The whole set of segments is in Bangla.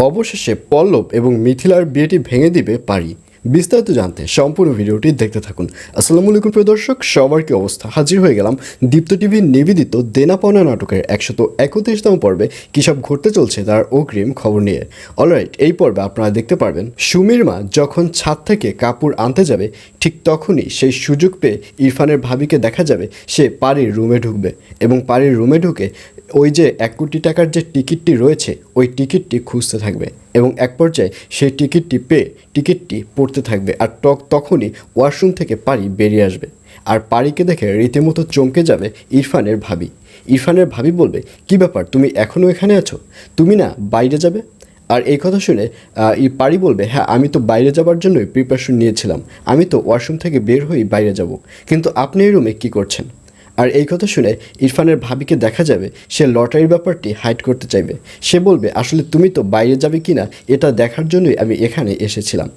অবশেষে পল্লব এবং মিথিলার বিয়েটি ভেঙে দিবে পারি। বিস্তারিত জানতে সম্পূর্ণ ভিডিওটি দেখতে থাকুন। আসসালামু আলাইকুম প্রিয় দর্শক, সবার কি অবস্থা? হাজির হয়ে গেলাম দীপ্ত টিভির নিবেদিত দেনা পাওনা নাটকের 131তম পর্বে কী সব ঘটতে চলছে তার অগ্রিম খবর নিয়ে। অলরাইট, এই পর্বে আপনারা দেখতে পারবেন সুমির মা যখন ছাদ থেকে কাপড় আনতে যাবে ঠিক তখনই সেই সুযোগ পেয়ে ইরফানের ভাবিকে দেখা যাবে সে পারির রুমে ঢুকবে এবং পারির রুমে ঢুকে ওই যে 1 কোটি টাকার যে টিকিটটি রয়েছে ওই টিকিটটি খুঁজতে থাকবে এবং এক পর্যায়ে সেই টিকিটটি পেয়ে টিকিটটি পড়তে থাকবে। আর তখনই ওয়াশরুম থেকে পারি বেরিয়ে আসবে আর পারিকে দেখে রীতিমতো চমকে যাবে ইরফানের ভাবি। ইরফানের ভাবি বলবে, কী ব্যাপার, তুমি এখনও এখানে আছো? তুমি না বাইরে যাবে? আর এই কথা শুনে পারি বলবে, হ্যাঁ আমি তো বাইরে যাবার জন্যই প্রিপারেশন নিয়েছিলাম, আমি তো ওয়াশরুম থেকে বের হয়েই বাইরে যাব, কিন্তু আপনি এই রুমে কী করছেন? আর এই কথা শুনে ইরফানের ভাবিকে দেখা যাবে সে লটারির ব্যাপারটি হাইড করতে চাইবে। সে বলবে, আসলে তুমি তো বাইরে যাবে কি না এটা দেখার জন্যই আমি এখানে এসেছিলাম।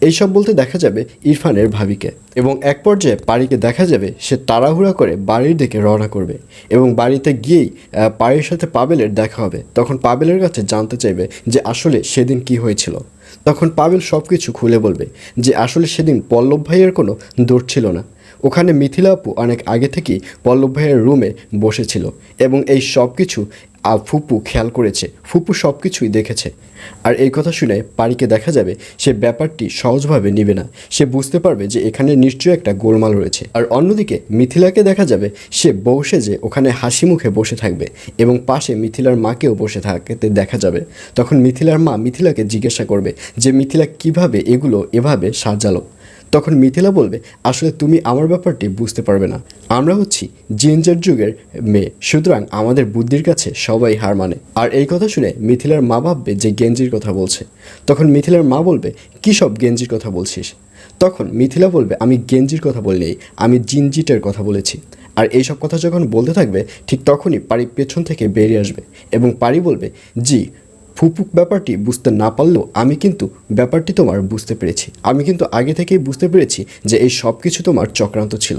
এইসব বলতে দেখা যাবে ইরফানের ভাবিকে এবং এক পর্যায়ে পারিকে দেখা যাবে সে তাড়াহুড়া করে বাড়ির দিকে রওনা করবে এবং বাড়িতে গিয়েই পারির সাথে পাবেলের দেখা হবে। তখন পাবেলের কাছে জানতে চাইবে যে আসলে সেদিন কি হয়েছিল। তখন পাবেল সব কিছু খুলে বলবে যে আসলে সেদিন পল্লব ভাইয়ের কোনো দোষ ছিল না, ওখানে মিথিলা আপু অনেক আগে থেকেই পল্লব ভাইয়ের রুমে বসেছিল এবং এই সব কিছু ফুপু খেয়াল করেছে, ফুপু সব কিছুই দেখেছে। আর এই কথা শুনে পারিকে দেখা যাবে সে ব্যাপারটি সহজভাবে নেবে না, সে বুঝতে পারবে যে এখানে নিশ্চয়ই একটা গোলমাল রয়েছে। আর অন্যদিকে মিথিলাকে দেখা যাবে সে বসে যে ওখানে হাসি মুখে বসে থাকবে এবং পাশে মিথিলার মাকেও বসে থাকতে দেখা যাবে। তখন মিথিলার মা মিথিলাকে জিজ্ঞাসা করবে যে মিথিলা কিভাবে এগুলো এভাবে সাজালো। তখন মিথিলা বলবে, আসলে তুমি আমার ব্যাপারটি বুঝতে পারবে না, আমরা হচ্ছি জিঞ্জার যুগের মেয়ে, সুতরাং আমাদের বুদ্ধির কাছে সবাই হার মানে। আর এই কথা শুনে মিথিলার মা ভাববে যে গেঞ্জির কথা বলছে। তখন মিথিলার মা বলবে, কী সব গেঞ্জির কথা বলছিস? তখন মিথিলা বলবে, আমি গেঞ্জির কথা বলিনি, আমি জিনজিটের কথা বলেছি। আর এইসব কথা যখন বলতে থাকবে ঠিক তখনই পারি পেছন থেকে বেরিয়ে আসবে এবং পারি বলবে, জি ফুপুক ব্যাপারটি বুঝতে না পারলেও আমি কিন্তু ব্যাপারটি তোমার বুঝতে পেরেছি, আমি কিন্তু আগে থেকেই বুঝতে পেরেছি যে এই সব কিছু তোমার চক্রান্ত ছিল।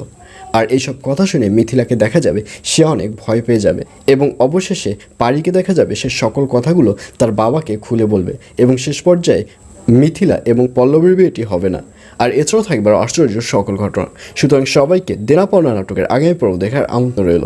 আর এইসব কথা শুনে মিথিলাকে দেখা যাবে সে অনেক ভয় পেয়ে যাবে এবং অবশেষে পারিকে দেখা যাবে সে সকল কথাগুলো তার বাবাকে খুলে বলবে এবং শেষ পর্যায়ে মিথিলা এবং পল্লবীর বিয়েটি হবে না। আর এছাড়াও থাকবে আশ্চর্য সকল ঘটনা। সুতরাং সবাইকে দেনা পাওনা নাটকের আগামী পর্ব দেখার আমন্ত্রণ রইল।